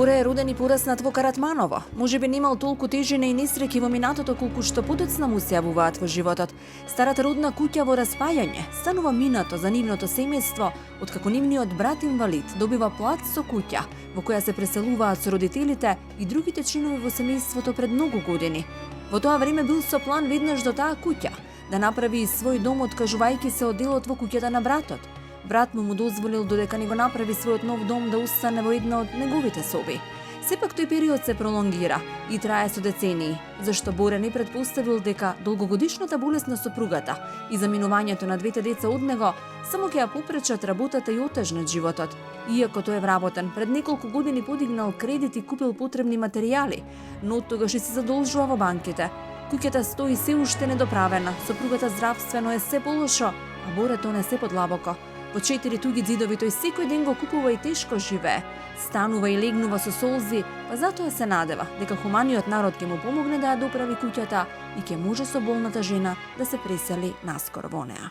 Боре е роден и пораснат во Каратманово. Можеби немал толку тежина и несреќи во минатото колку што подоцна му се јавуваат во животот. Старата родна куќа во распајање станува минато за нивното семејство, откако нивниот брат инвалид добива плат со куќа, во која се преселуваат со родителите и другите членови во семејството пред многу години. Во тоа време бил со план веднаш до таа куќа да направи свој дом откажувајќи се од делот во куќата на братот. Брат му дозволил додека не го направи својот нов дом да остане во една од неговите соби. Сепак тој период се пролонгира и трае со децении, зашто Боре не претпоставил дека долгогодишната болест на сопругата и заминувањето на двете деца од него само ќе ја попречат работата и отежнат животот. Иако тој е вработен, пред неколку години подигнал кредит и купил потребни материјали, но од тогаш и се задолжува во банките. Куќата стои се уште недоправена, сопругата здравствено е се полошо, а Борето не се подлабоко. Во 4 туги ѕидови тој секој ден го купува и тешко живее. Станува и легнува со солзи, па затоа се надева дека хуманиот народ ќе му помогне да ја доправи куќата и ќе може со болната жена да се пресели наскоро во неа.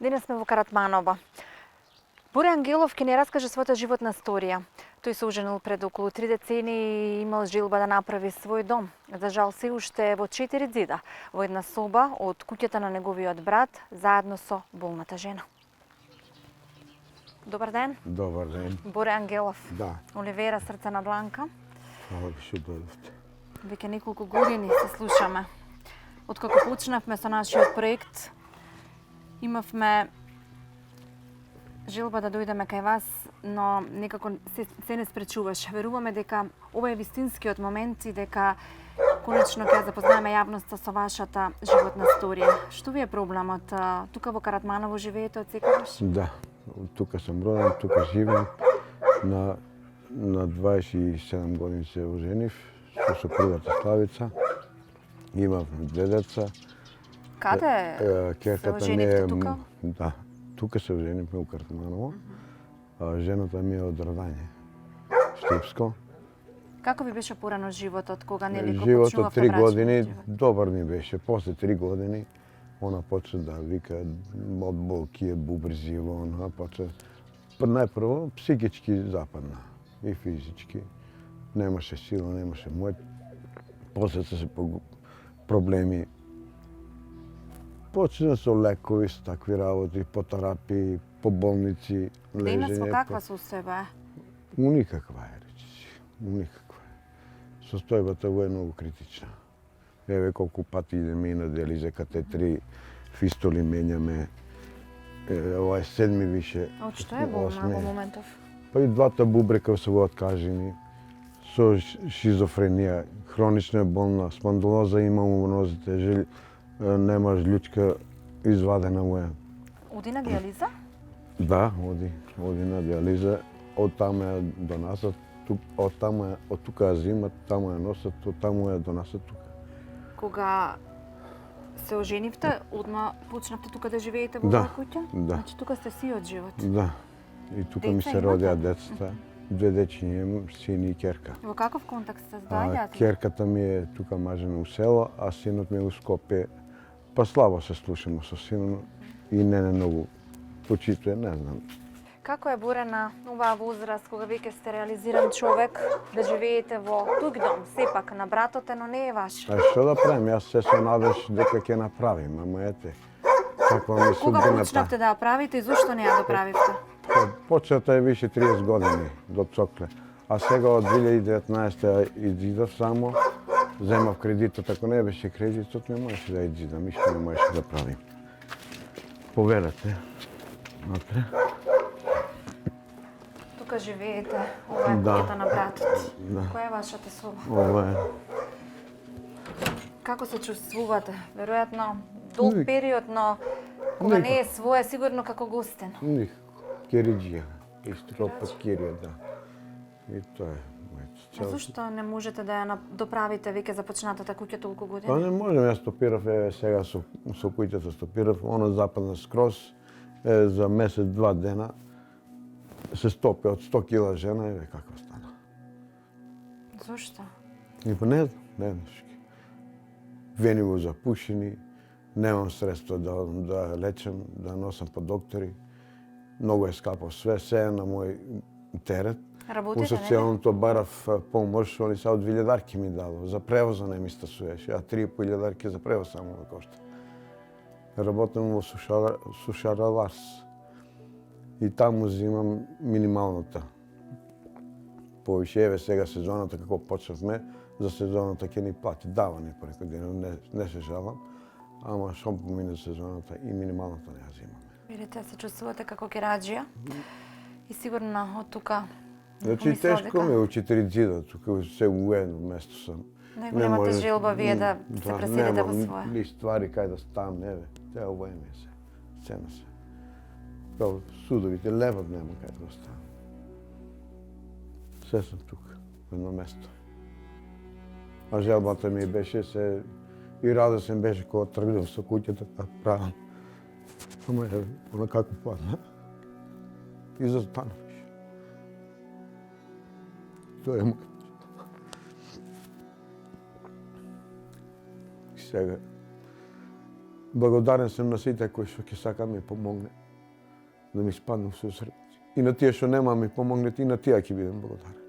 Денес сме во Каратманово. Боре Ангелов ќе ни раскаже својата животна сторија. Тој се оженил пред околу 3 децении и имал желба да направи свој дом. За жал се уште е во 4 ѕида, во една соба од куќата на неговиот брат, заедно со болната жена. Добар ден. Добар ден. Боре Ангелов. Да. Оливера Срце на дланка. Хвала што дојдовте. Веќе неколку години се слушаме. Откако почнавме со нашиот проект, имавме желба да дојдеме кај вас, но некако се не спречуваш. Веруваме дека ова е вистинскиот момент и дека конечно ќе запознаеме јавноста со вашата животна сторија. Што ви е проблемот? Тука во Каратманово живеете од секогаш? Да. Тука сум роден, тука живеем. На 27 години се оженив со сопругата Славица. Имав 2 деца. Каде се оженивте тука? Да. Тука се оженивме у Каратманово. Жената ми е од Радање, Штипско. Како ви беше порано животот, кога нели го Животот почнувавте 3 брачниот години, живот? добар ми беше. После 3 години, она почна да вика од болки, бубрзиво, она почна. Најпрво психички западна и физички. Немаше сила, немаше мој. После се проблеми. Почна со лекови, со такви работи, по терапии, по болници, лежење. Денес во каква состојба е? Уникаква е, речиси. Уникаква е. Состојбата во е многу критична. Еве колку пати идеме и на диализа, катетри, фистоли менјаме. Ова е 7 више. Од што е болна во моментов? Па и двата бубрека се го откажени. Со шизофренија, хронична е болна, спондилоза има во нозите, нема жлючка извадена му е. Оди на диализа? Да, оди на диализа. Од таму е донасат, од тука ја зимат, таму ја носат, од таму ја донасат тука. Кога се оженивте, одма почнавте тука да живеете во Да, оваа куќа? да. Значи тука сте сиот живот. Да. И тука ми Деца се имате? родеа децата. 2 дечиња имам, син и ќерка. Во каков контекст сте зајдеат? Ќерката ми е тука мажена у село, а синот ми е у Скопје. Па слабо се слушаме со синот и не многу почитува, не знам. Како е Боре на оваа возраст, кога веќе сте реализиран човек, да живеете во тук дом, сепак на братот е, но не е ваш? А што да правим? Јас се со надеж дека ќе направим, ама ете, таква ми е Кога судбината. почнавте да ја правите и зошто не ја доправивте? Почната е више 30 години до Цокле, а сега од 2019 изидав само, земав кредитот, ако не беше кредитот, не можеше да изидам, ништо не можеше да правим. Поверете, натре. Тука живеете, ова е Да. куќата на братот. Да. Која е вашата соба? Ова е. Како се чувствувате? Веројатно долг Ник. период, но кога Никако. не е своја, сигурно како гостин. Никако. Кириджија. Исто како па Кирија, да. И тоа е мојот А цел. зошто не можете да ја доправите веќе започнатата куќа толку години? Па не можем, јас стопирав, еве сега со куќата стопирав, она западна скроз, за месец, 2 дена, се стопи од 100 кила жена, еве каква стана. Зошто? И па не знам, вени во запушени, немам средства да лечам, да носам по доктори, многу е скапо све, се е на мој терет. У Работите, нели? социјалното барав помош, они са од 2000 ми дадо. За превоза не ми стасуваше, а 3500 за превоз само да кошта. Работам во Сушара Ларс. И таму взимам минималната. Повише, еве сега сезоната како почнавме, за сезоната ќе ни плати. Дава ни преку ден, не се жалам. Ама шом помине сезоната и минималната не ја взимаме. Видите, се чувствувате како кераџија. И сигурно од тука Значи помислила тешко ми е у 4 ѕида, тука се у едно место сам. најголемата желба ви е да се преселите во Немам своје. ни ствари кај да ставам, еве, те ова име се, цена се. Као судовите, левот нема кај да ставам. Се сум тука, во едно место. А желбата ми беше се, и радосен беше кога тргнав со куќата да правам. Ама еве, она како падна. И застанав. Тоа е мојот. И сега, благодарен сум на сите кои што ќе сака ми помогне да ми спаднам со срце. И на тие што нема ми помогнете, и на тие ќе бидам благодарен.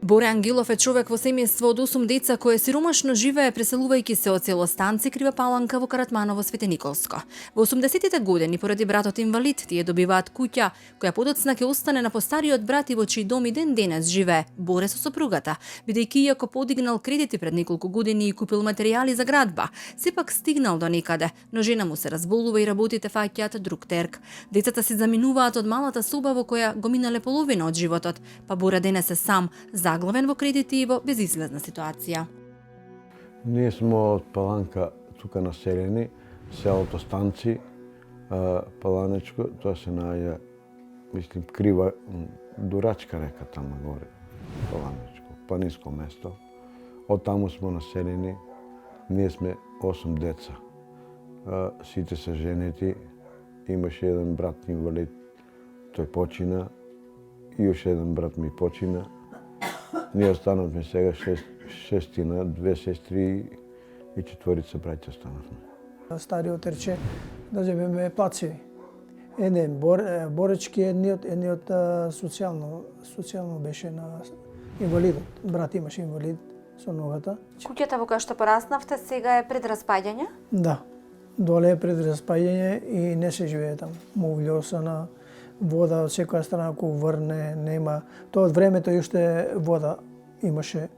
Боре Ангелов е човек во семејство од 8 деца кое сиромашно живее преселувајќи се од село Станци Крива Паланка во Каратманово Свети Николско. Во 80-тите години поради братот инвалид тие добиваат куќа која подоцна ќе остане на постариот брат и во чиј дом и ден денес живее Боре со сопругата, бидејќи иако подигнал кредити пред неколку години и купил материјали за градба, сепак стигнал до некаде, но жена му се разболува и работите фаќаат друг терк. Децата се заминуваат од малата соба во која го минале половина од животот, па Боре денес е сам, заглавен во кредити и во безизлезна ситуација. Ние сме од Паланка тука населени, селото Станци, Паланечко, тоа се наоѓа, мислим, Крива, Дурачка река тама горе, Паланечко, планинско место. Од таму сме населени, ние сме 8 деца. Сите се женети, имаше еден брат инвалид, тој почина, и уште еден брат ми почина. Ние останавме сега шестина, 2 сестри и 4 браќа останавме. Стариот рече да земеме плацеви. Еден боречки, едниот социјално беше на инвалидот. Брат имаше инвалид со ногата. Куќата во која што пораснавте сега е пред распаѓање? Да, доле е пред распаѓање и не се живее таму. Мувљосана, вода од секоја страна, ако врне, нема. Тоа од времето и уште вода имаше,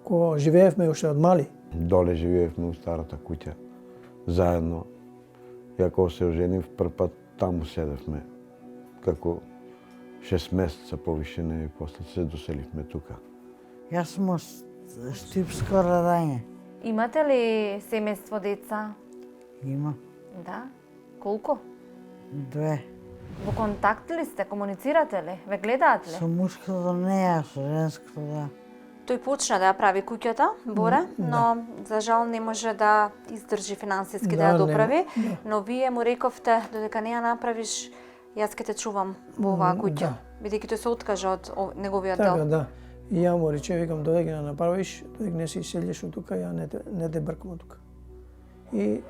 кога живеевме уште од мали. Доле живеевме у старата куќа, заедно. И ако се оженив прв пат, таму седевме, како 6 месеца повише не, после се доселивме тука. Јас сум од Штипско Радање. Имате ли семејство деца? Има Да. Колку? 2. Во контакт ли сте? Комуницирате ли? Ве гледаат ли? Со мушкото не, а со женското да. Тој почна да ја прави куќата, Боре, но за жал не може да издржи финансиски да ја доправи, но вие му рековте додека не ја направиш, јас ќе те чувам во оваа куќа, бидејќи тој се откажа од неговиот Така, дел. да. И ја му рече, викам, додека ја направиш, додека не се иселиш од тука, ја не те бркам од тука. И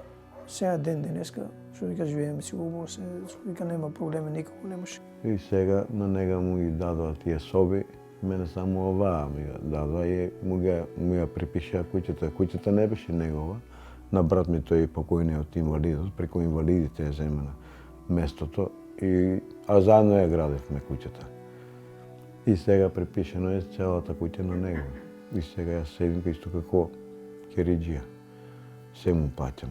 сега ден денеска, што вика, живееме си убаво, вика, нема проблеми, никако не може. И сега на нега му ги дадоа тие соби, мене само оваа ми ја дадоа и му ја припишаа куќата. Куќата не беше негова, на брат ми тој покојниот инвалидот, преку инвалидите ја земена местото, а заедно ја градевме куќата. И сега припишено е целата куќа на него. И сега јас седим исто како кериџија. Се му плаќам.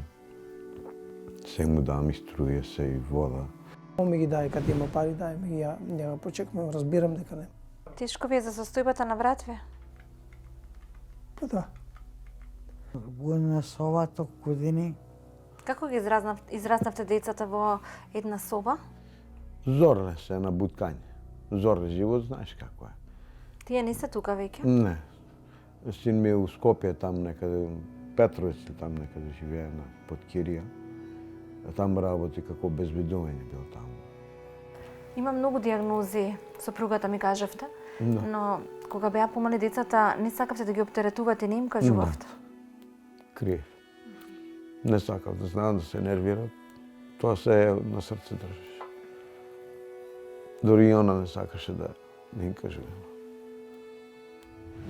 Се му давам и струја, се и вода. Он ми ги даде, кад има пари, дај ми ги, ја почекам, разбирам дека не. Тешко ви е за состојбата на брат ви? Па да. Година соба, толку години. Како ги израснавте децата во една соба? Зорле се на буткање. Зорле живот, знаеш како е. Тие не се тука веќе? Не. Син ми е у Скопје, там некаде, Петровец там некаде живее под Кирија. Там работи како безбедување бил таму. Има многу диагнози, сопругата ми кажавте, Да. но кога беа помали децата, не сакавте да ги оптеретувате, не им кажувавте. Криев. Не сакав да знаат да се нервират. Тоа се на срце држиш. Дори и она не сакаше Не им кажувам.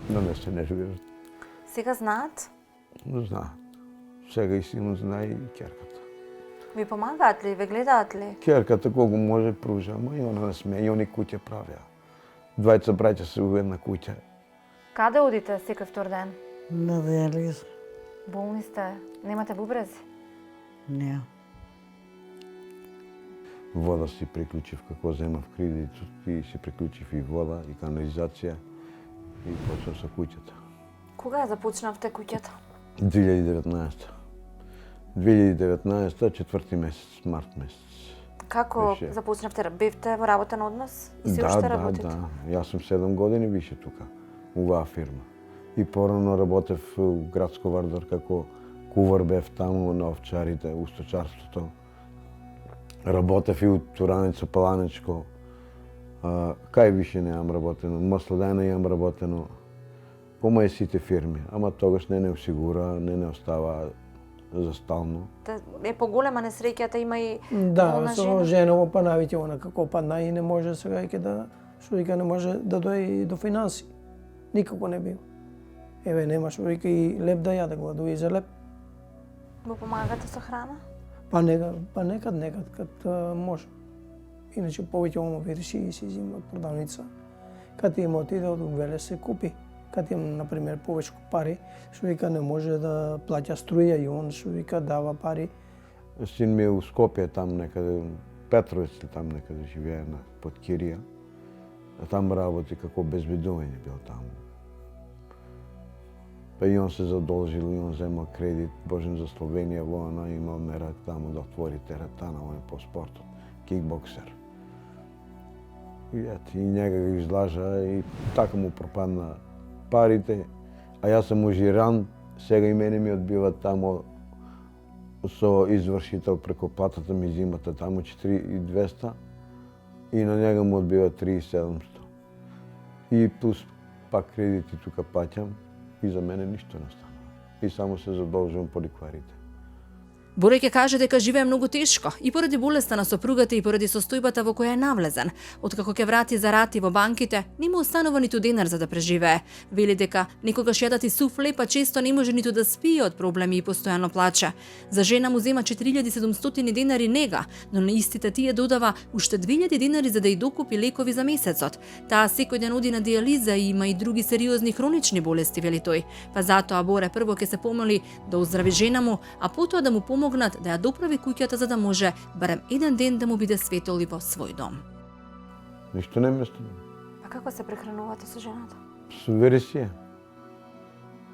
Но не се нервират. Сега знаат? Знаат. Сега и силно знае и керката. Ви помагаат ли? Ве гледаат ли? Керката колко може пружа, ама и она не сме, и они куќа правеа. Двајца браќа се у една куќа. Каде одите секој втор ден? На диализа. Болни сте? Немате бубрези? Не. Вода си приклучив како земав кредит и си приклучив и вода и канализација и почнав со куќата. Кога ја започнавте куќата? 2019. 2019, четврти месец, март месец. Како Беше. започнавте? Бевте во работен однос? И се уште работите? Да. Јас сум 7 години више тука, у оваа фирма. И порано работев у градско Вардар како кувар бев таму на овчарите, у сточарството. Работев и у Тураница Паланичко. Кај више неам работено, Масладена имам работено. По мои сите фирми, ама тогаш не осигура, не остава за стално. Е поголема несреќата, има и Да, болна со жена. жена во панавите, она како падна и не може сега ќе да, што вика, не може да дојде до финанси. Никако не бил. Еве, нема што вика и леп да јаде, гладува и за леп. Го помагате со храна? Па некад, кад може. Иначе повеќе омо вирши и си зима од продавница. Кад има отиде од Веле се купи. Кад имам, например, повеќе пари, што вика не може да плаќа струја и он што вика дава пари. Син ми е у Скопје, там некаде, Петровец там некаде живее под Кирија. Там работи како безбедување бил таму. Па и он се задолжил, и он зема кредит, божен за Словенија, во она имал мерак таму да отвори теретана, он е по спортот, кикбоксер. И ето, и njega го излажа и така му пропадна парите, а јас сум ужиран, сега и мене ми одбиват таму со извршител преку платата ми зимата таму 4200 и на njega му одбиват 3700. И плюс пак кредити тука плаќам и за мене ништо не стана. И само се задолжувам по ликварите. Бореј ќе каже дека живее многу тешко и поради болеста на сопругата и поради состојбата во која е навлезен. Откако ќе врати зарати во банките, нема останува ниту денар за да преживее. Вели дека некогаш јадат и сув хлеб, а често не може ниту да спие од проблеми и постојано плаче. За жена му зема 4700 денари нега, но на истите тие додава уште 2000 денари за да ја докупи лекови за месецот. Таа секој ден оди на диализа и има и други сериозни хронични болести, вели тој. Па затоа Боре прво ќе се помоли да оздрави жена му, а потоа да му помогнат да ја доправи куќата за да може барем еден ден да му биде светол и во свој дом. Ништо не ме стана. А како се прехранувате со жената? Со вересија.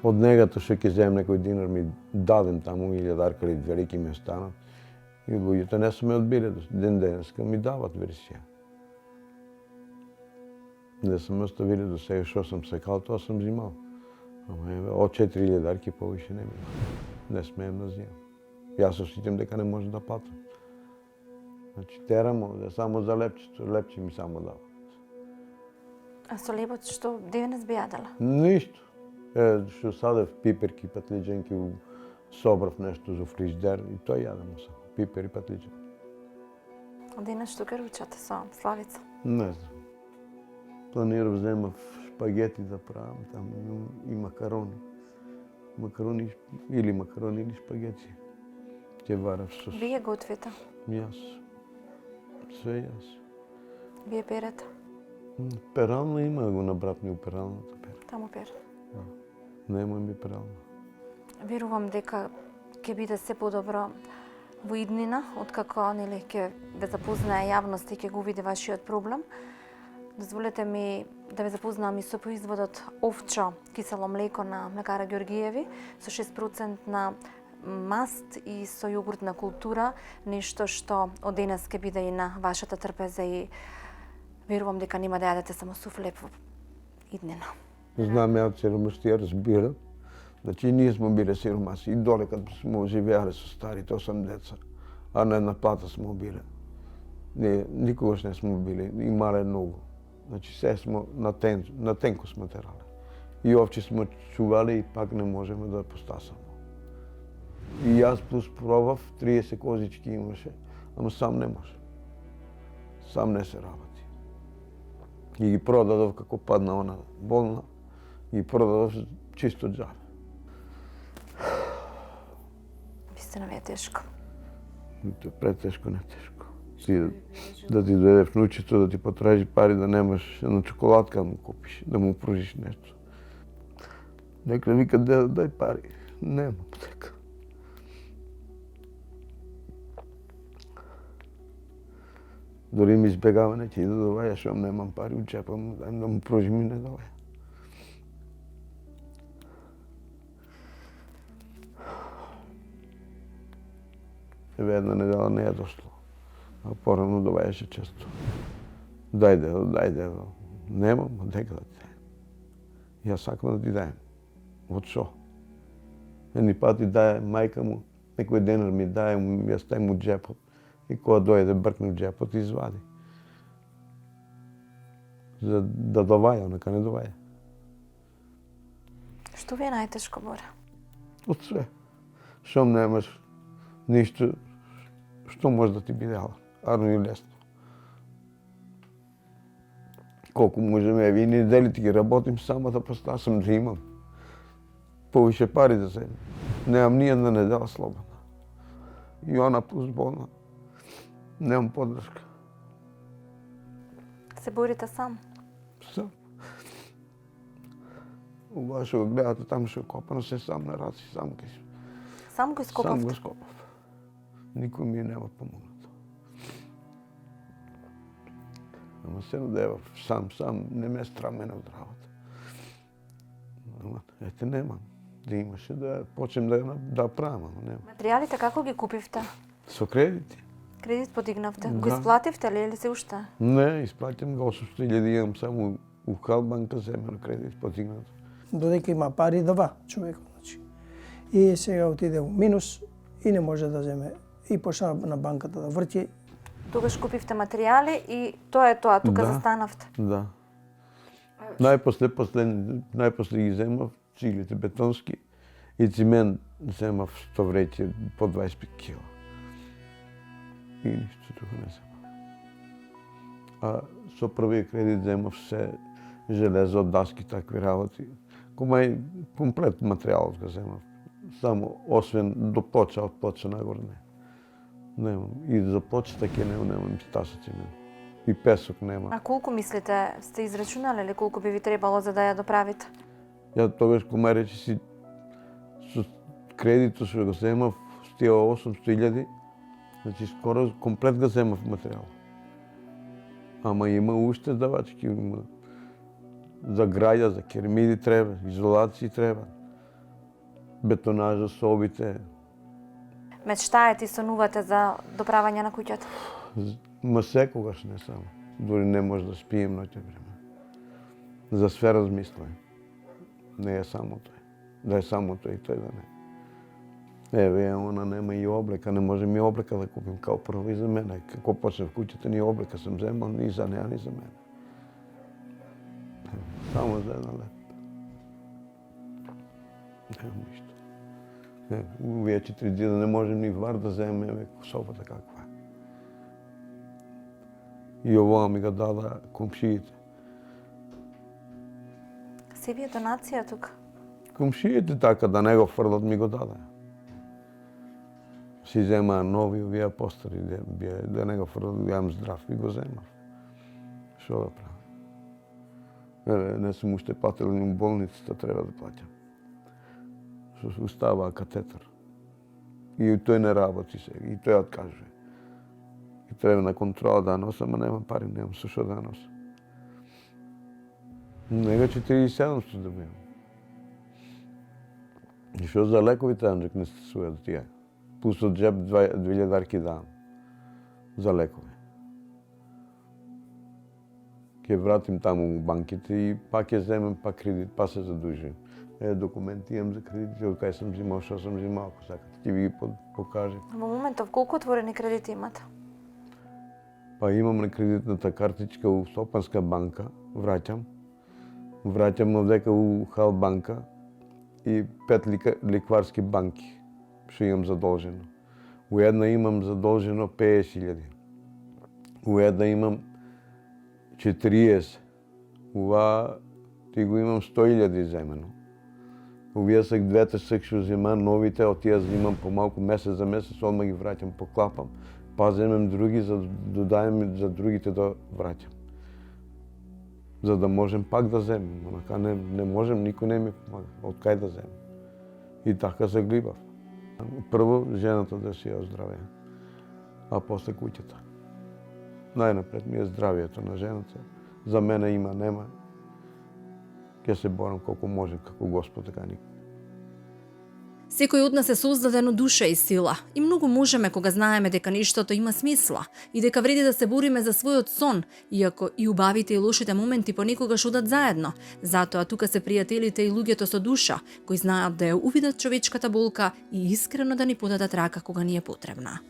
Од негато што ќе земам некој динар ми даден таму, 1000 или 2000 ми останат. И луѓето не се ме одбиле ден денеска, ми дават вересија. Не се ме оставиле до сега, што сум секал, тоа сум зимал. Ама еве, од 4000 повише не ми. Не смеем да земам. Јас осетим дека не може да платам. Значи, терамо, да само за лепчето, лепче ми само дават. А со лебот што денес би јадела? Ништо. Што садев пиперки, патлиџанки, собрав нешто за фриждер и тој јадемо само. Пипер и патлиџанки. А денес што ќе ручате со Славица? Не знам. Планирав земав шпагети да правам таму и макарони. Макарони или шпагети. Ќе варав со... Вие готвите? Јас. Све јас. Вие перете? Перална има го на брат ми у пералната пера. Таму пере. Нема ми перална. Верувам дека ќе биде се подобро во иднина, откако нели ќе ве запознае јавност и ќе го види вашиот проблем. Дозволете ми да ве запознам и со производот овчо кисело млеко на млекара Ѓоргиеви со 6% на маст и со јогуртна култура, нешто што од денес ќе биде и на вашата трпеза и верувам дека нема да јадете само сув леп во иднина. Знам ја од сиромаштија, разбирам. Значи, ние сме биле сиромаси и доле кад сме живеале со старите 8 деца, а на една плата сме биле. Никогаш не сме били, имале многу. Значи, се сме на тенко сме терале. И овче сме чували и пак не можеме да постасаме. И јас плюс пробав, 30 козички имаше, ама сам не може. Сам не се работи. И ги продадов како падна она болна. Ги продадов чисто џабе. Вистина ви е тешко. Тоа е претешко, не тешко. Да ти дојде внучето, да ти потражи пари, да немаш една чоколадка да му купиш, да му пружиш нешто. Некој вика, дај пари. Нема дека. Дори ми избегава, не ќе иде да доваја, шом немам пари у джепам, дајм да му пружим и не доваја. Еве една недела не е дошло, а порано довајаше често. Дајде, немам, дека да ти дајам. Јас сакам да ти дајам. Од шо? Едни пати дај мајка му, некој денар ми дај, јас тајм у джепот. И кога дојде бркне у джепот и извади. За да доваја, нека не доваја. Што ви е најтешко, Боре? Од све. Шом немаш ништо, што може да ти биде арно и лесно. Колку можеме, еве и неделите ги работим само да постасам да имам. Повише пари да земам. Немам ни една недела слободна. И она плюс болна. Немам поддршка. Се борите сам? Сам. Ова што го гледате таму што е копано, се сам на раци, сам ке си. Сам го Сам ископавте? го скопав. Никој ми нема помогнато. Ама се надевав сам, не ме страх мене од работа. Ама, ете немам. Да имаше да почнем да правам, ама нема. Материјалите како ги купивте? Со кредити? Кредит подигнавте? Го Да. исплативте ли или се уште? Не, исплатям го 800.000, имам само у Халбанка земено кредит подигнато. Додека има пари, дава човекот. Значи. И сега отиде у минус и не може да земе. И почна на банката да врти. Тогаш купивте материјали и тоа е тоа, тука Да. застанавте. Да. Најпосле ги земав циглите бетонски и цимент земав 100 вреќи по 25 кила. И ништо друго не земав. А со првиот кредит земав се железо, даски, такви работи. Комај комплет материјалот го земав. Само освен до плоча, од плоча нагоре не. Немам. И за плочата ќе немам и таса цимент. И песок нема. А колку мислите, сте израчунали ли колку би ви требало за да ја доправите? Ја тогаш кома речи си со кредитот што го земав, с тие 800.000, значи скоро комплет го земав материјал. Ама има уште давачки, има за граѓа, за кермиди треба, изолации треба, бетонажа, собите. Мечтаете и сонувате за доправање на куќата? Ма секогаш не само. Дори не може да спием ноќе време. За све размислувам. Не е само тој. Да е само тој и тој да не. Еве, она нема и облека, не можем и облека да купим као прво и за мене. Како почнев куќата, ни облека сам земал, ни за неа, ни за мене. Само за една лет. Немам ништо. Овие 4 дена не можем ни вар да земеме собата каква е. И овоа ми го дада комшиите. Се ви е донација тука? Комшиите така да не го фрлат ми го даде. Си земаа нови, овие постари, да не го фрлат, јам здрав и го земав. Шо да правам? Еве, не сум уште платил ни болницата, треба да платам. Што се уставаа катетер. И тој не работи сега, и тој откажува. И треба на контрола да носам, ама немам пари, немам со шо да носам. Нега 4700 да имам. И што за лековите Анджек не стасуваат тие. Плюс од джеб 2000 арки давам. За лекови. Ќе вратим таму у банките и пак ќе земем пак кредит, па се задужим. Документи имам за кредити, од кај сам взимал, што сам взимал, ако сакате, ќе ви ги покажем. Во моментов колку отворени кредити имате? Па имам на кредитната картичка у Сопанска банка, враќам. Враќам овдека у Халбанка и 5 ликварски банки, што имам задолжено. У една имам задолжено 50.000. У една имам 40, Ова ти го имам 100.000 земено. Овие са двете сек што земам, новите, од тие земам помалку месец за месец, одма ги враќам, поклапам. Па земам други, за да додаjem за другите да враќам. За да можем пак да земам. Онака не можем, никој не ми помага. Од кај да земам. И така се глибав. Прво жената да си ја оздравее, а после куќата. Најнапред ми е здравието на жената. За мене има, нема. Ќе се борам колку можем, како Господ, така никој. Секој од нас е создаден од душа и сила и многу можеме кога знаеме дека нештото има смисла и дека вреди да се бориме за својот сон, иако и убавите и лошите моменти понекогаш одат заедно. Затоа тука се пријателите и луѓето со душа, кои знаат да ја увидат човечката болка и искрено да ни подадат рака кога ни е потребна.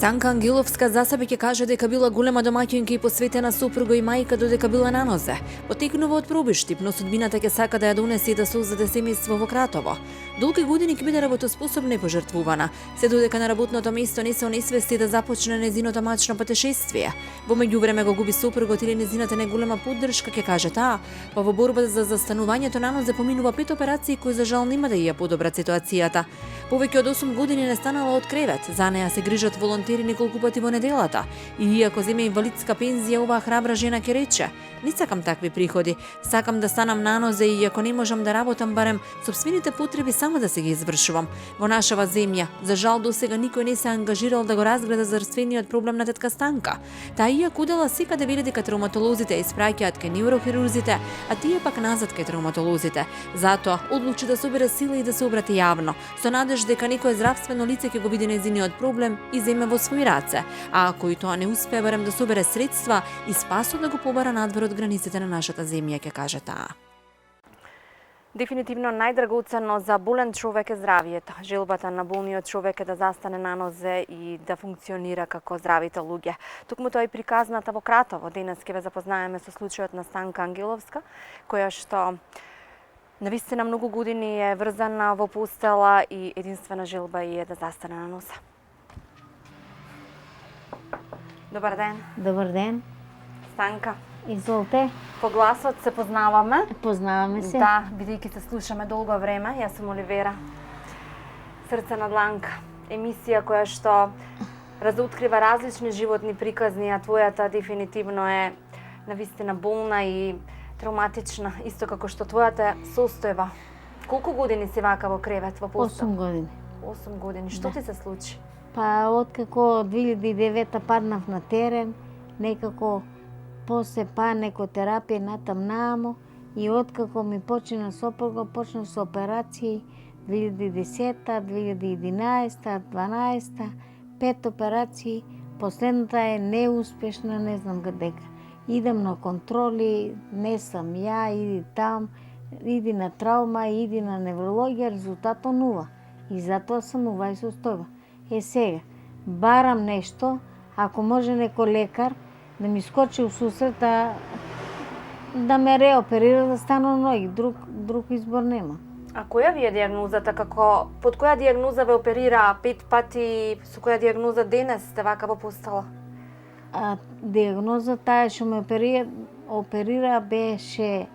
Станка Ангеловска за себе ќе каже дека била голема домаќинка и посветена сопруга и мајка додека била на нозе. Потекнува од пробиштип, но судбината ќе сака да ја донесе и да создаде семејство во Кратово. Долги години ќе биде работоспособна и пожртвувана, се додека на работното место не се онесвести да започне незиното мачно патешествие. Во меѓувреме го губи сопругот или незината неголема поддршка, ќе каже таа, па во борба за застанувањето на нозе поминува 5 операции кои за жал нема да ја подобрат ситуацијата. Повеќе од 8 години не станала од кревет, за неа се грижат волонтери неколку пати во неделата. И иако земе инвалидска пензија, оваа храбра жена ќе рече: "Не сакам такви приходи, сакам да станам на нозе и ако не можам да работам, барем сопствените потреби само да се ги извршувам. Во нашава земја, за жал досега никој не се ангажирал да го разгледа зарствениот проблем на тетка Станка. Таа иако удела секаде вели дека травматолозите ја испраќаат кај неврохирурзите, а тие пак назад кај травматолозите. Затоа одлучи да собере сила и да се обрати јавно, со надеж дека некое здравствено лице ќе го види нејзиниот проблем и земе во своји раце, а ако и тоа не успее, барем да собере средства и спасо да го побара надвор од границите на нашата земја, ќе каже таа. Дефинитивно најдрагоценно за болен човек е здравието. Желбата на болниот човек е да застане на нозе и да функционира како здравите луѓе. Токму тоа е приказната во Кратово. Денес ќе ве запознаеме со случајот на Станка Ангеловска, која што навистина многу години е врзана во постела и единствена желба е да застане на нозе. Добар ден. Добар ден. Станка, Изволте. по гласот се познаваме. Познаваме се. Да, бидејќи се слушаме долго време. Јас сум Оливера. Срце на дланка. Емисија која што разоткрива различни животни приказни, а твојата дефинитивно е навистина болна и травматична, исто како што твојата состојба. Колку години си вака во кревет, во постел? 8 години. 8 години. Што ти се случи? Па откако 2009 паднав на терен, некако после па неко терапија натам намо и откако ми почина сопруга, почна со операции 2010, 2011, 12, 5 операции. Последната е неуспешна, не знам дека. Идам на контроли, не сам ја, иди там, иди на травма, иди на неврологија, резултатот нула. И затоа сум ова и состојба. Сега, барам нешто, ако може некој лекар да ми скочи у сусрет да ме реоперира да стану ноги, друг избор нема. А која ви е дијагнозата? Под која дијагноза ве оперира 5 пати, со која дијагноза денес сте вака во постела? Дијагноза таа што ме оперира беше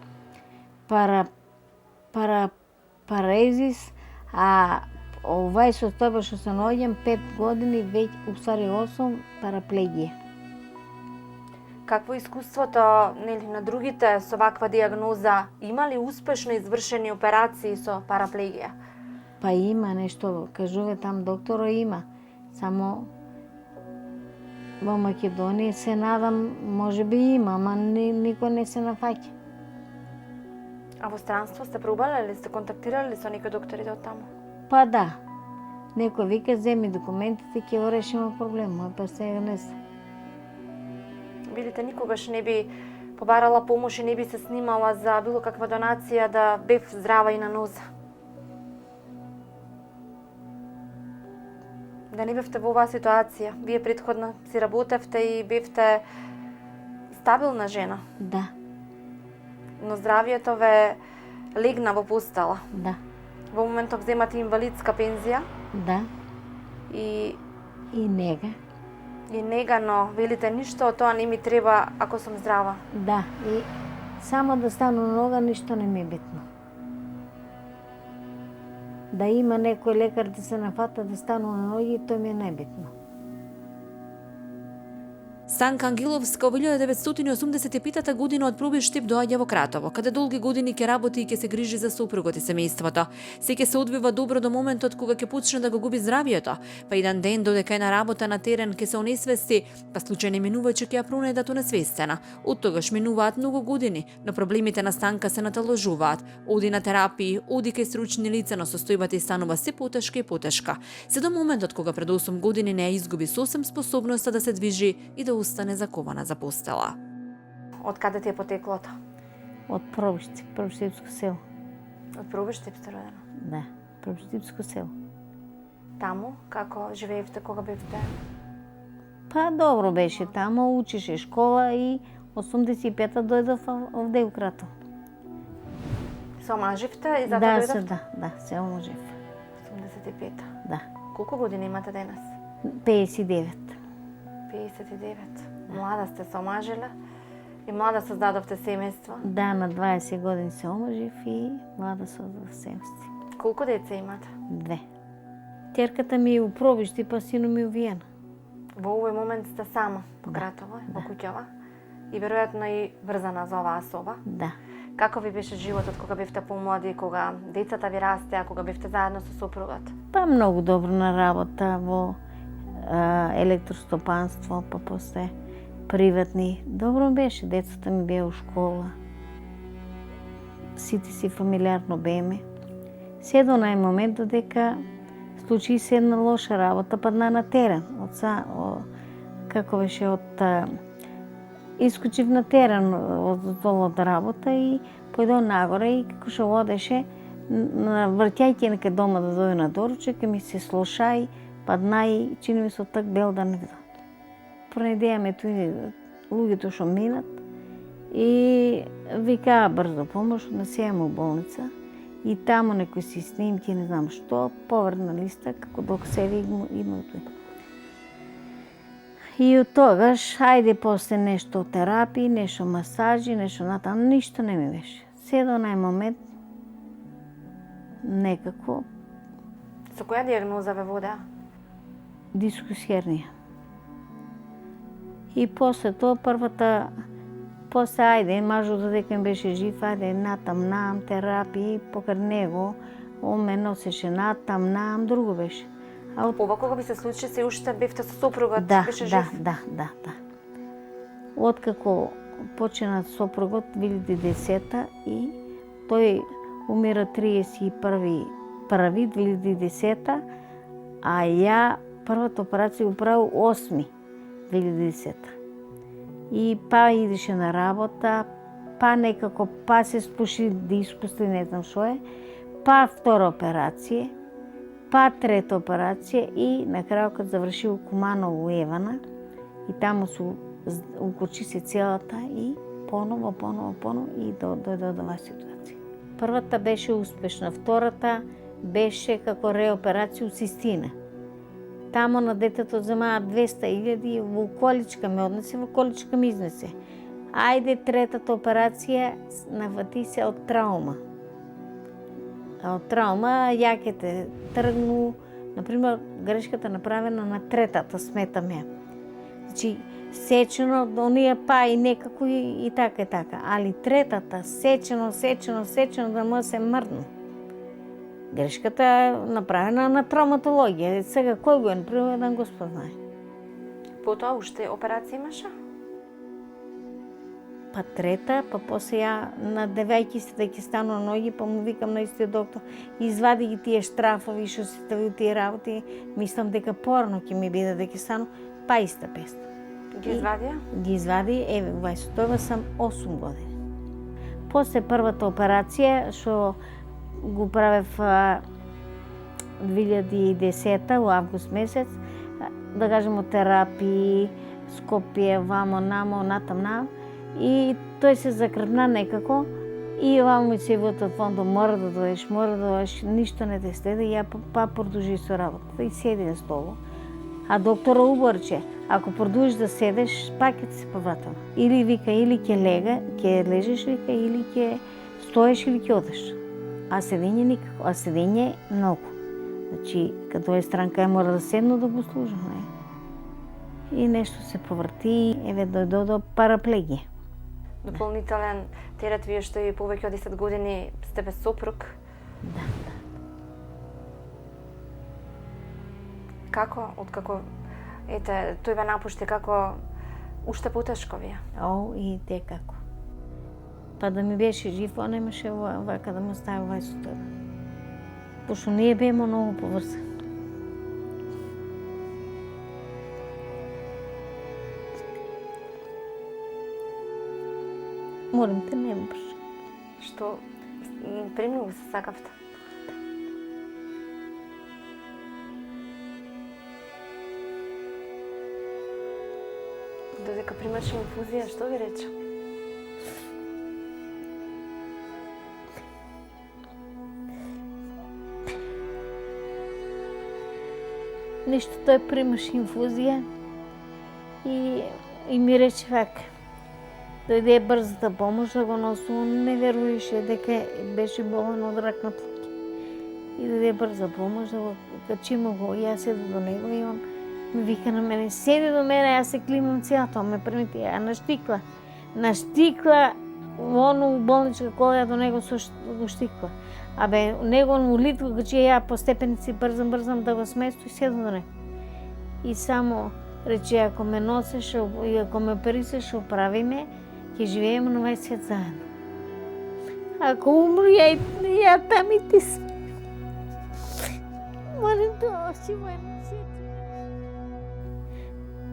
парезис, а овај состојба што се наоѓам 5 години, веќе усари 8, параплегија. Какво искуството на другите со ваква дијагноза? Има ли успешно извршени операции со параплегија? Па има нешто, кажуве там доктора има. Само во Македонија се надам, може би има, ама никој не се нафаќа. А во странство сте пробале или сте контактирали со некои доктори од таму? Па да. Некој вика, земи документите, ќе го решиме проблемот, па сега не се. Видите, никогаш не би побарала помош и не би се снимала за било каква донација да бев здрава и на ноза. Да не бевте во оваа ситуација. Вие претходно си работевте и бевте стабилна жена, Да, но здравието ве легна во постела. да, Во моментов земате инвалидска пензија да. и И нега, но велите ништо од тоа не ми треба ако сум здрава. да. И само да стану на нога, ништо не ми е битно. Да има некој лекар да се нафата да стану на ноги, тоа ми е најбитно. Станка Ангеловска во 1985 година од Пробив Штип доаѓа во Кратово, каде долги години ќе работи и ќе се грижи за сопругот и семејството. Се ќе се одвива добро до моментот кога ќе почне да го губи здравието, па еден ден додека е на работа на терен ќе се онесвести, па случајно минувајќи ќе ја пронедат онесвестена. Од тогаш минуваат многу години, но проблемите на Станка се наталожуваат. Оди на терапии, оди кај стручни лица, но состојбата и станува се потешка и потешка. Се до моментот кога пред 8 години не ја изгуби сосем способноста да се движи и да остане закована за постела. Од каде ти е потеклото? Од Пробиштипско село. Од Пробиштип сте родена. Да, Пробиштипско село. Таму, како живеевте кога бевте? Па добро беше таму, учеше школа и 85-та дојдов овде у Кратово. Се омаживте и затоа Да, дојдовте? да, се омажив. 85-та. Да. Колку години имате денес? 59. 59. Млада сте се омажиле и млада создадовте семејство. Да, на 20 години се омажив и млада создав семејство. Колку деца имате? 2. Терката ми е у Пробишти, па сино ми е у Виена. Во овој момент сте сама по Кратово, во куќава и веројатно и врзана за оваа соба. Да. Како ви беше животот кога бевте помлади, кога децата ви растеа, кога бевте заедно со сопругот? Па многу добро на работа во електростопанство, па после приватни. Добро беше, децата ми беа у школа. Сите си фамилиарно беме. Се до нај момент додека случи се една лоша работа, падна на терен. Како беше искочив на терен од долот работа и појдов нагоре и како што одеше, вртјајќи нека дома да дојде на доручек, ми се слоша и падна и чини ми се так бел да не видам. Пронедеаме туи луѓето што минат и викаа брзо помош, однесеаме у болница и таму некои си снимки, не знам што, поврна листа како док се има тој. И од тогаш, ајде после нешто терапии, нешто масажи, нешто натаму, ништо не ми беше. Се до нај момент некако Со која диагноза ве водеа? дискус хернија. И после тоа првата, после ајде, мажот додека ми беше жив, ајде натам терапии, покрај него, он ме носеше натам, друго беше. А од Ова кога би се случи, се уште бевте со сопругот, беше жив? Да. Откако почина сопругот 2010 и тој умира 31.1.2010, а ја првата операција го правил 8.2010. И па идеше на работа, па некако, па се спуши дискуси, не знам што е, па втора операција, па трета операција и на крајот кога заврши у Куманово Евана и таму се укочи се целата и поново и дојде до оваа ситуација. Првата беше успешна, втората беше како реоперација у Систина. Тамо на детето земаа 200.000 во количка ме однесе, во количка ми изнесе. Ајде третата операција навати се од траума. Од траума јаките тргну, например, грешката направена на третата, сметам ја. Значи, сечено, оние па и некако и така, али третата, сечено, да му се мрдно. Грешката е направена на травматологија. Сега кој го е направил, еден Господ знае. Потоа уште операција имаше? Па трета, па после ја надевајќи се да ќе стану на ноги, па му викам на истиот доктор, извади ги тие штрафови што се стави тие работи, мислам дека порано ќе ми биде да ќе стану, па иста песна. Ги извадија? Ги извади, еве, во Вајсотова сам 8 години. После првата операција, што го правев 2010 во август месец, да кажеме терапии, Скопје, вамо, намо, натам, и тој се закрпна некако и вамо ми се вотот фондо, мора да дојдеш, ништо не те следи, ја па продолжи со работата и седи на столу. А доктора уборче, ако продолжиш да седеш, пак ќе се повратам. Или вика, или ќе лежиш, вика, или ќе стоеш, или ќе одеш. А седење никако, а седење многу. Значи, кај тој странка ја мора да седно да го служа, не? И нешто се поврти, еве дојдо до параплегија. Дополнителен терет, вие што и повеќе од 10 години сте без сопруг. Да. Како, откако, ете, тој ве напушти, како уште потешко вие? О, и те како. Па да ми беше жив, он немаше вака да ме стави во Вајсотова. Пошто ние беме многу поврзани. Морам те, не можеш. Што премногу се сакавте? Додека примаше инфузија, што ви рече? Нешто тој примаше инфузија и ми рече вака. Дојде брзата помош да го носи, он не веруваше дека беше болен од рак на плоќ. И дојде брза помош да го качимо го, и јас седу до него и он ми вика на мене, седи до мене, јас се климам цялата, он ме примети, а наштикла во ону болничка кола, ја до него со штикла. Абе, него му литва, качи ја по степеници брзам да го сместу и седу до него. И само рече, ако ме носеш и ако ме оперисаш, оправи ме, ќе живееме на овај свет заедно. Ако умру, ја там и ти сме. Молим те, още моје свет.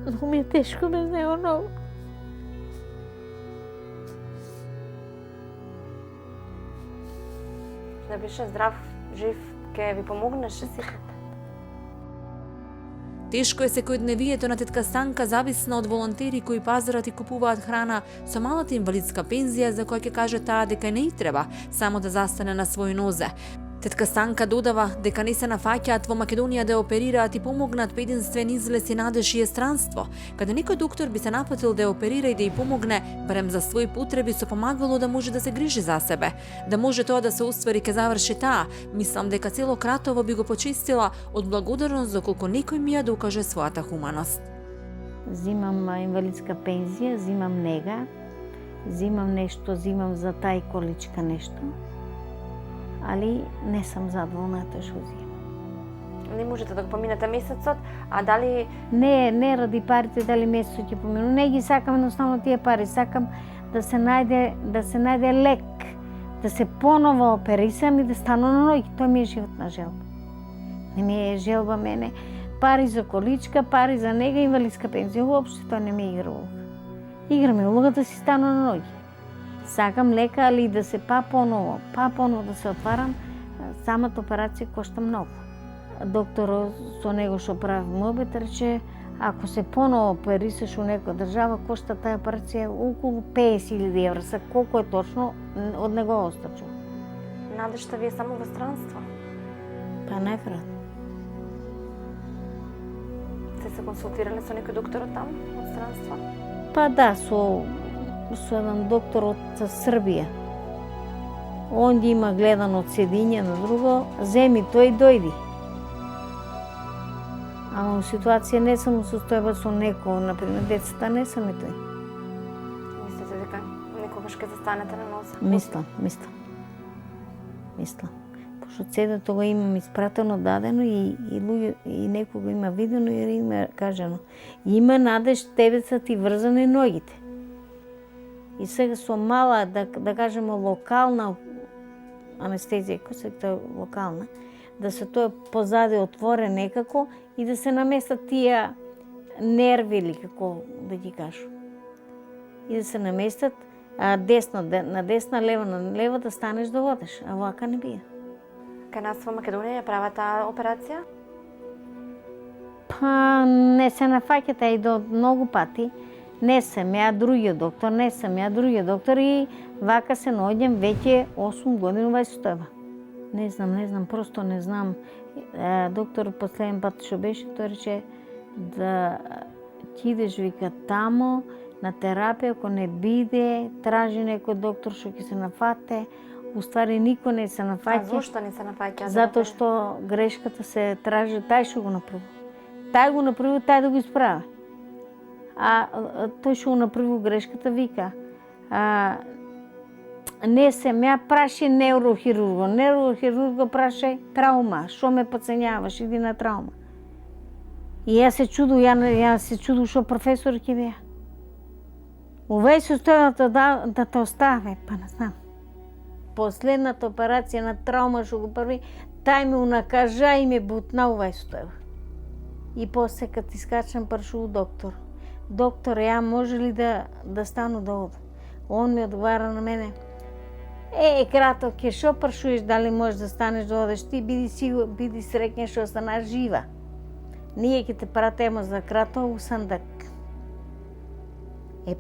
Многу ми е тешко без него, многу. Да беше здрав, жив, ќе ви помогнеше секако. Тешко е секојдневието на тетка Станка, зависна од волонтери кои пазарат и купуваат храна со малата инвалидска пензија за која ќе каже таа дека не и треба само да застане на свој нозе. Тетка Станка додава дека не се нафаќаат во Македонија да оперираат и помогнат по единствен излез и надеж и естранство, каде некој доктор би се напатил да оперира и да ја помогне, барем за своји потреби со помагало да може да се грижи за себе. Да може тоа да се оствари ке заврши таа, мислам дека цело Кратово би го почистила од благодарност доколку некој ми ја докаже својата хуманост. Зимам инвалидска пензија, зимам нега, зимам нешто, зимам за тај количка нешто. Али не сум задоволна тоа што зимам. Не можете да го поминете месецот, а дали... Не ради парите дали месецот ќе помину. Не ги сакам едноставно тие пари. Сакам да се најде лек, да се поново оперисам и да станам на ноги. Тоа ми е животна желба. Не ми е желба мене. Пари за количка, пари за нега, инвалидска пензија. Уопште тоа не ми игра улога. Игра ми улога да си станам на ноги. Сакам лека, али да се поново да се отварам, самата операција кошта многу. Докторот со него што прави мобет рече, ако се поново оперисаш у некоја држава, кошта таа операција околу 50.000 евра. Са колку е точно, од него остачу. Надежта ви е само во странство? Па најверојатно. Се консултирале со некој доктор од там, од странство? Па да, со еден доктор од Србија. Онде има гледан од седиње на друго, земи тој дојди. Ама у ситуација не сум состојба со некој, например, децата не сум и тој. Мислите дека некогаш ќе застанете на носа? Мислам. Пошто CD-то го имам испратено, дадено и некој го има видено и има кажано. Има надеж тебе са ти врзани ногите. И сега со мала, да кажеме, локална анестезија, кој се тоа локална, да се тоа позади отворен некако и да се наместат тие нерви или како да ги кажу. И да се наместат на десна, лева на лева да станеш да одеш, а вака не бие. Кај нас во Македонија ја прават таа операција? Па не се нафаќате и до многу пати. Не сам ја другиот доктор и вака се наоѓам веќе 8 години во состојба. Не знам, просто не знам. Доктор последен пат што беше, тој рече да ти идеш вика тамо на терапија, ако не биде, тражи некој доктор што ќе се нафате. Уствари никој не се нафаќа. А зошто не се нафаќа? Затоа што грешката се тражи тај што го направи. Тај да го исправи. А тој што го направи грешката вика не сем ја праши неврохирурго прашај траума, што ме подценјаваш, иди на траума. И јас се чуду што професор ќе беа. Овај состојбата да те оставе, па не знам. Последната операција на траума што го прави, тај ме унакажа и ме бутна овај состојба. И после кад искачам прашувам доктор. Доктор, ја може ли да стану да оду? Он ми одговара на мене. Краток е, шо прашуваш дали можеш да станеш да одеш? Ти биди среќен што останаш жива. Ние ќе те пратиме за кратко у Сандак.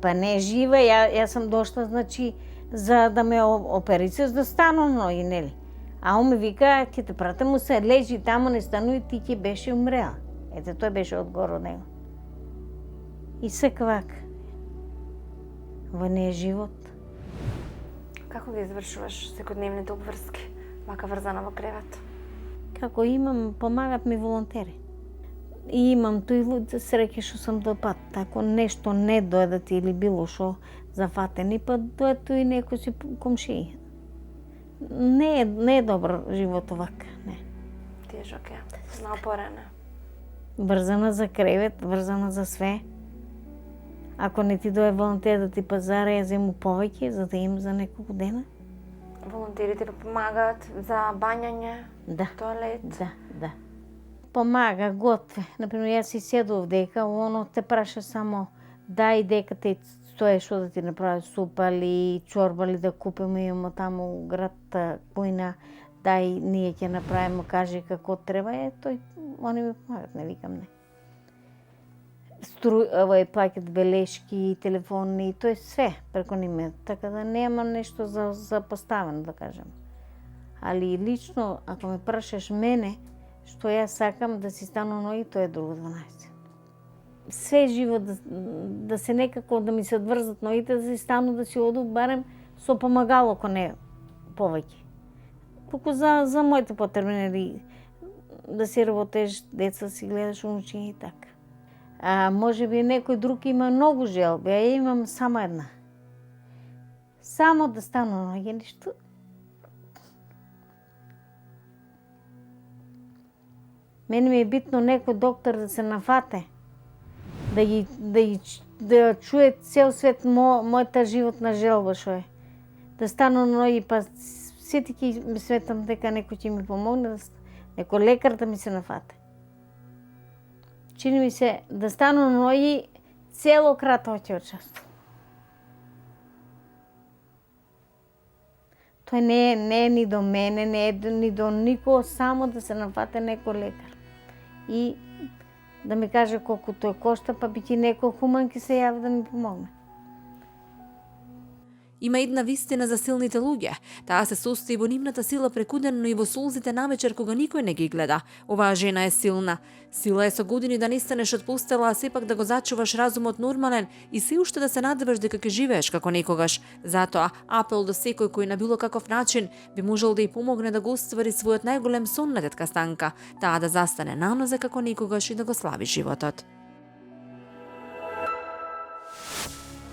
Па не жива, јас сум дошла, значи, за да ме опериција, да стану ноги, нели? А он ми вика, ќе те пратиме се лежи тамо, не стануј, ти ќе беше умреа. Ете, тој беше одгор од него. И секвак. Во не е живот. Како ги извршуваш секојдневните обврски, вака врзана во кревет? Како помагат ми волонтери. И имам тој среќа што сум до пат, тако нешто не дојдат или било што зафатени, па дојдат и некои си комшии. Не е добар живот овака, не. Тежок е, напорен е. Врзана за кревет, врзана за све. Ако не ти дое волонтер да ти пазара, ја зему повеќе, за да им за неколку дена. Волонтерите помагаат за бањање, тоалет? Да. Помага, готве. Например, јас си седов дека, оно те праша само дај дека те стоje што да ти направи супа или чорба или да купиме, имамо таму град Којна, дај ние ќе направиме, кажи како треба, тој, они ми помагат, не викам не. Плаќат белешки, телефони, тоа е све преко ними, така да нема нешто за поставено, да кажем. Али лично, ако ме прашаш мене, што јас сакам да си стану ноги, тоа е друго 12. Све живо да се некако, да ми се одврзат ногите, да си стану, да си оду, барем со помагало, ако не повеќе. Колку за моите потреби, да си работеш, деца си гледаш унучиња и така. Може би некој друг има многу желби, а ја имам само една. Само да стану ноги, ништо. Мене ми е битно некој доктор да се нафате, да чуе цел свет мојата животна желба што е. Да стану ноги, па сети ќе светам дека некој ќе ми помогне, некој лекар да ми се нафате. Чини ми се да стану ноги, цело крат ќе учествувам. Тој не е ни до мене, не е ни до никого, само да се нафате некој лекар. И да ми каже колку тој кошта, па би ти некој хуман ќе се јави да ми помогне. Има една вистина за силните луѓе. Таа се состои во нивната сила прекудено и во сулзите навечер кога никој не ги гледа. Оваа жена е силна. Сила е со години да не станеш од постела, а сепак да го зачуваш разумот нормален и се уште да се надеваш дека ќе живееш како некогаш. Затоа апел до секој кој на било каков начин би можел да ја помогне да го оствари својот најголем сон на тетка Станка, таа да застане на нозе како некогаш и да го слави животот.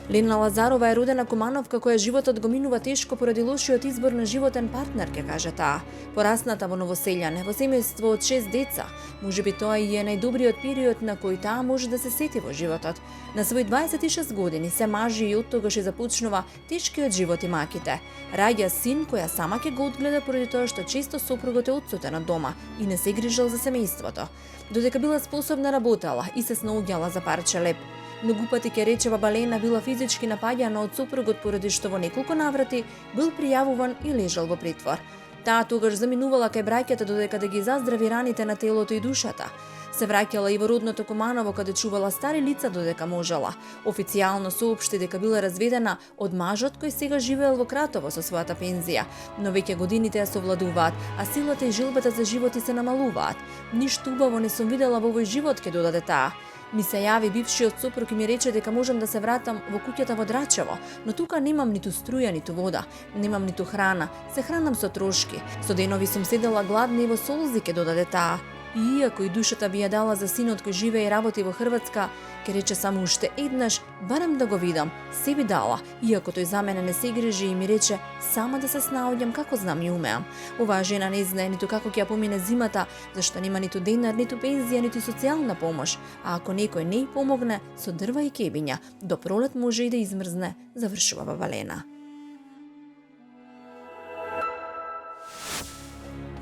Лена Лазарова е родена Кумановка која животот го минува тешко поради лошиот избор на животен партнер, ке каже таа. Порасната во Новоселјане, во семејство од 6 деца, можеби тоа и е најдобриот период на кој таа може да се сети во животот. На свој 26 години се мажи и оттогаш и започнува тешкиот живот и маките. Раѓа син која сама ќе го одгледа поради тоа што често сопругот е отсутен од дома и не се грижал за семејството. Додека била способна работела и се снаоѓала за парче леп. Многу пати ке рече баба Лена била физички напаѓана од сопругот поради што во неколку наврати бил пријавуван и лежал во притвор. Таа тогаш заминувала кај браќата додека да ги заздрави раните на телото и душата. Се враќала и во родното Куманово каде чувала стари лица додека можела. Официјално соопшти дека била разведена од мажот кој сега живеел во Кратово со својата пензија, но веќе годините ја совладуваат, а силата и желбата за живот и се намалуваат. Ништо убаво не сум видела во овој живот, ке додаде таа. Ми се јави бившиот сопруг и ми рече дека можам да се вратам во куќата во Драчево, но тука немам ниту струја, ниту вода, немам ниту храна, се хранам со трошки. Со денови сум седела гладна и во солзи, ке додаде таа. И иако и душата би ја дала за синот кој живее и работи во Хрватска, ке рече само уште еднаш, барем да го видам, се би дала, иако тој за мене не се грижи и ми рече сама да се снаоѓам како знам и умеам. Оваа жена не знае ниту како ќе ја помине зимата, зашто нема ниту денар, ниту пензија, ниту социјална помош, а ако некој не ѝ помогне, со дрва и кебиња, до пролет може и да измрзне, завршува баба Лена.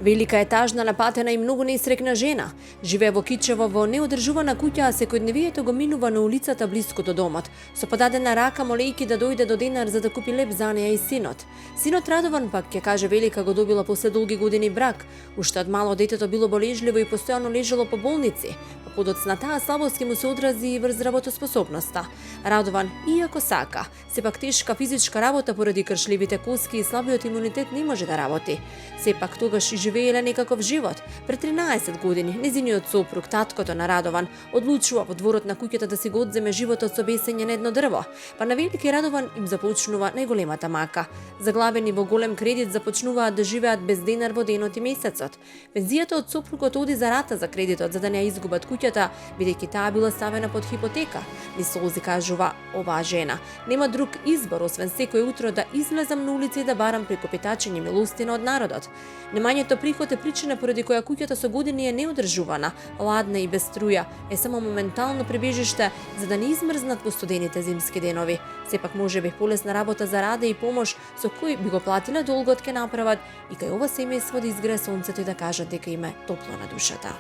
Велика е тажна, напатена и многу несрекна жена. Живее во Кичево во неодржувана куќа, а секојдневието го минува на улицата блиску до домот, со подадена рака молејки да дојде до денар за да купи леп за неја и синот. Синот Радован пак, ќе каже Велика, го добила после долги години брак. Уште од мало детето било болежливо и постојано лежало по болници. По подоцна таа слабост ќе му се одрази и врз работоспособноста. Радован, иако сака, сепак тешка физичка работа поради кршливите коски и слабиот имунитет не може да работи. Сепак тогаш и живееле некаков живот. Пред 13 години незиниот сопруг, таткото на Радован, одлучува во дворот на куќата да си го одземе животот со бесење на едно дрво. Па на Велики и Радован им започнува најголемата мака. Заглавени во голем кредит започнуваат да живеат без денар во денот и месецот. Пензијата од сопругот оди за рата за кредитот за да не ја изгубат куќата, бидејќи таа била ставена под хипотека. Низ солзи кажува оваа жена: нема друг избор освен секој утро да излезам на улица и да барам преку питачење милостина од народот. Немањето приход е причина поради која куќата со години е неодржувана, ладна и без струја, е само моментално прибежиште за да не измрзнат во студените зимски денови. Сепак може би полесна работа за раде и помош со кој би го платиле долгот ке направат и кај ова семејство да изгрее сонцето и да кажат дека им е топло на душата.